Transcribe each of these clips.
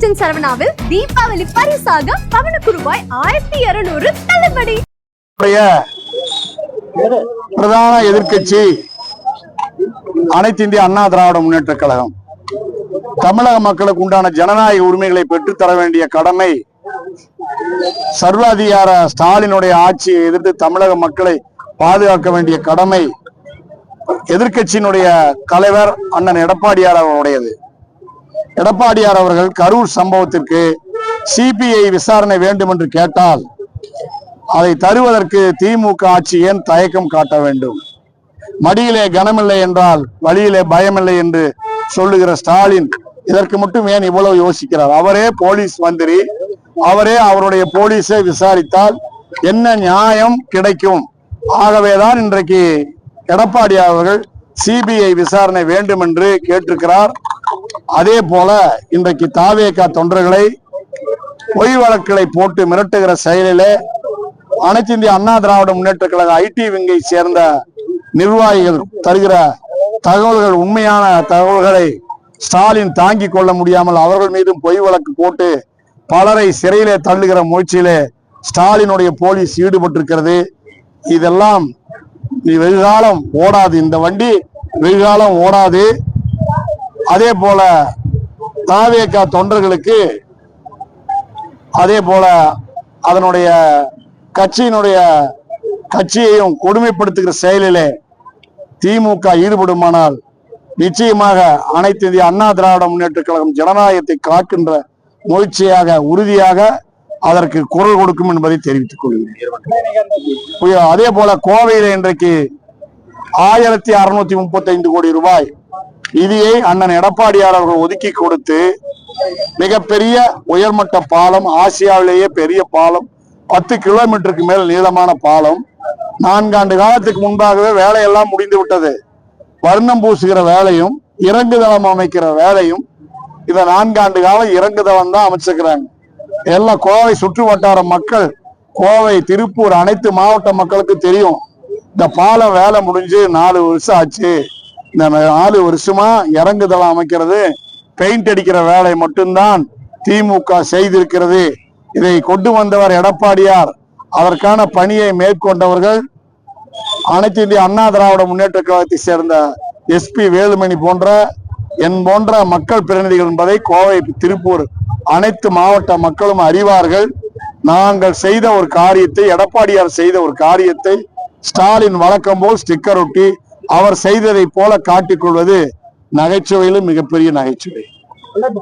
Eastern சரவணாவில் Deepavali பரிசாக பவனுக்கு ரூபாய் 1200 தள்ளுபடி. பிரதான எதிர்க்கட்சி அனைத்து இந்திய அண்ணா திராவிட முன்னேற்ற கழகம். தமிழக மக்களுக்கு உண்டான ஜனநாயக உரிமைகளை பெற்றுத்தர வேண்டிய கடமை, சர்வாதிகார ஸ்டாலினுடைய ஆட்சியை எதிர்த்து தமிழக மக்களை பாதுகாக்க வேண்டிய கடமை எதிர்க்கட்சியினுடைய தலைவர் அண்ணன் எடப்பாடியார் அவர்களுடையது. எடப்பாடியார் அவர்கள் கரூர் சம்பவத்திற்கு சிபிஐ விசாரணை வேண்டும் என்று கேட்டால் அதை தருவதற்கு திமுக ஆட்சி ஏன் தயக்கம் காட்ட வேண்டும்? மடியிலே கனமில்லை என்றால் வழியிலே பயமில்லை என்று சொல்லுகிற ஸ்டாலின் இதற்கு மட்டும் ஏன் இவ்வளவு யோசிக்கிறார்? அவரே போலீஸ் மந்திரி, அவரே அவருடைய போலீஸை விசாரித்தால் என்ன நியாயம் கிடைக்கும்? ஆகவேதான் இன்றைக்கு எடப்பாடி அவர்கள் சிபிஐ விசாரணை வேண்டும் என்று கேட்டிருக்கிறார். அதே போல இன்றைக்கு தாவேகா தொண்டர்களை பொய் வழக்குகளை போட்டு மிரட்டுகிற செயலிலே அனைத்து இந்திய அண்ணா திராவிட முன்னேற்ற கழக ஐடி விங்கை சேர்ந்த நிர்வாகிகள் தருகிற தகவல்கள், உண்மையான தகவல்களை ஸ்டாலின் தாங்கிக் கொள்ள முடியாமல் அவர்கள் மீதும் பொய் வழக்கு போட்டு பலரை சிறையிலே தள்ளுகிற முயற்சியிலே ஸ்டாலினுடைய போலீஸ் ஈடுபட்டிருக்கிறது. இதெல்லாம் வெகுகாலம் ஓடாது, இந்த வண்டி வெகுகாலம் ஓடாது. அதே போல தாவேகா தொண்டர்களுக்கு அதே போல அதனுடைய கட்சியையும் கொடுமைப்படுத்துகிற செயலிலே திமுக ஈடுபடுமானால் நிச்சயமாக அனைத்து இந்திய அண்ணா திராவிட முன்னேற்ற கழகம் ஜனநாயகத்தை காக்கின்ற முயற்சியாக உறுதியாக அதற்கு குரல் கொடுக்கும் என்பதை தெரிவித்துக் கொள்கிறேன். அதே போல கோவையில் இன்றைக்கு 1635 கோடி ரூபாய் நிதியை அண்ணன் எடப்பாடியார் அவர்கள் ஒதுக்கி கொடுத்து மிகப்பெரிய உயர்மட்ட பாலம், ஆசியாவிலேயே பெரிய பாலம், 10 கிலோமீட்டருக்கு மேல் நீளமான பாலம் 4 ஆண்டு காலத்துக்கு முன்பாகவே வேலையெல்லாம் முடிந்து விட்டது. வர்ணம் பூசுகிற வேலையும் இறங்குதளம் அமைக்கிற வேலையும் இதை 4 ஆண்டு காலம் இறங்குதளம் தான் அமைச்சிருக்கிறாங்க. எல்லாம் கோவை சுற்று வட்டார மக்கள், கோவை, திருப்பூர் அனைத்து மாவட்ட மக்களுக்கு தெரியும். இந்த பாலம் வேலை முடிஞ்சு 4 வருஷம் ஆச்சு. இந்த 4 வருஷமா இறங்குதளம் அமைக்கிறது, பெயிண்ட் அடிக்கிற வேலை மட்டும்தான் திமுக செய்திருக்கிறது. இதை கொண்டு வந்தவர் எடப்பாடியார். அதற்கான பணியை மேற்கொண்டவர்கள் அனைத்து இந்திய அண்ணா திராவிட முன்னேற்ற கழகத்தை சேர்ந்த எஸ்பி வேலுமணி போன்ற மக்கள் பிரதிநிதிகள் என்பதை கோவை, திருப்பூர் அனைத்து மாவட்ட மக்களும் அறிவார்கள். நாங்கள் செய்த ஒரு காரியத்தை, எடப்பாடியார் செய்த ஒரு காரியத்தை ஸ்டாலின் வழக்கம் போல் ஸ்டிக்கர் ஒட்டி அவர் செய்ததை போல காட்டிக்கொள்வது நகைச்சுவையிலும் மிகப்பெரிய நகைச்சுவை.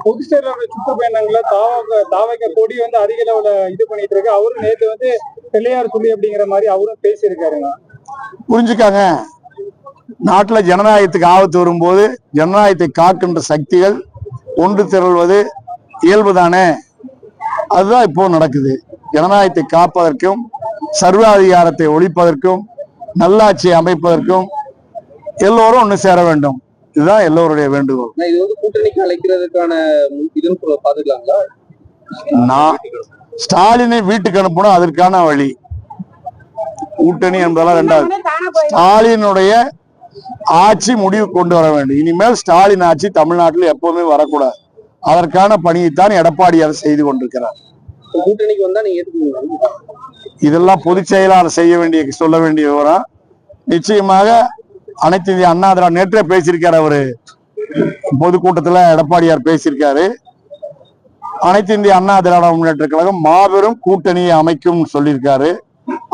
பொதுச் செயலாளர் சுற்றுப்பயணங்களை தாவக கொடி அதிக லெவல இது பண்ணிட்டு இருக்கு. அவரும் நேற்று பிள்ளையார் சொல்லி அப்படிங்கிற மாதிரி அவரும் பேசியிருக்காருங்க. புரிஞ்சுக்காங்க, நாட்டுல ஜனநாயகத்துக்கு ஆபத்து வரும்போது ஜனநாயகத்தை காக்கின்ற சக்திகள் ஒன்று திரள்வது இயல்புதானே. அதுதான் இப்போ நடக்குது. ஜனநாயகத்தை காப்பதற்கும் சர்வாதிகாரத்தை ஒழிப்பதற்கும் நல்லாட்சியை அமைப்பதற்கும் எல்லோரும் ஒன்று சேர வேண்டும். இதுதான் எல்லோருடைய வேண்டுகோள். கூட்டணிக்கு அழைக்கிறதுக்கான நான் ஸ்டாலினை வீட்டுக்கு அனுப்பணும், அதற்கான வழி. கூட்டணி என்பதெல்லாம் ரெண்டாவது. ஸ்டாலினுடைய ஆட்சி முடிவு கொண்டு வர வேண்டும். இனிமேல் ஸ்டாலின் ஆட்சி தமிழ்நாட்டில் எப்பவுமே வரக்கூடாது. அதற்கான பணியைத்தான் எடப்பாடியார் செய்து கொண்டிருக்கிறார். கூட்டணிக்கு வந்தா நீங்க இதெல்லாம் பொதுச் செயலாளர் சொல்ல வேண்டிய விவரம். நிச்சயமாக அனைத்து இந்திய அண்ணா திராவிட நேற்றே பேசியிருக்காரு. அவரு பொதுக்கூட்டத்துல எடப்பாடியார் பேசியிருக்காரு. அனைத்து இந்திய அண்ணா திராவிட முன்னேற்ற கழகம் மாபெரும் கூட்டணியை அமைக்கும் சொல்லியிருக்காரு.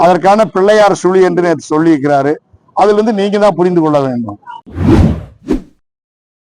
அதற்கான பிள்ளையார் சுழி என்று சொல்லியிருக்கிறாரு. அதுல இருந்து நீங்க தான் புரிந்து கொள்ள வேண்டும்.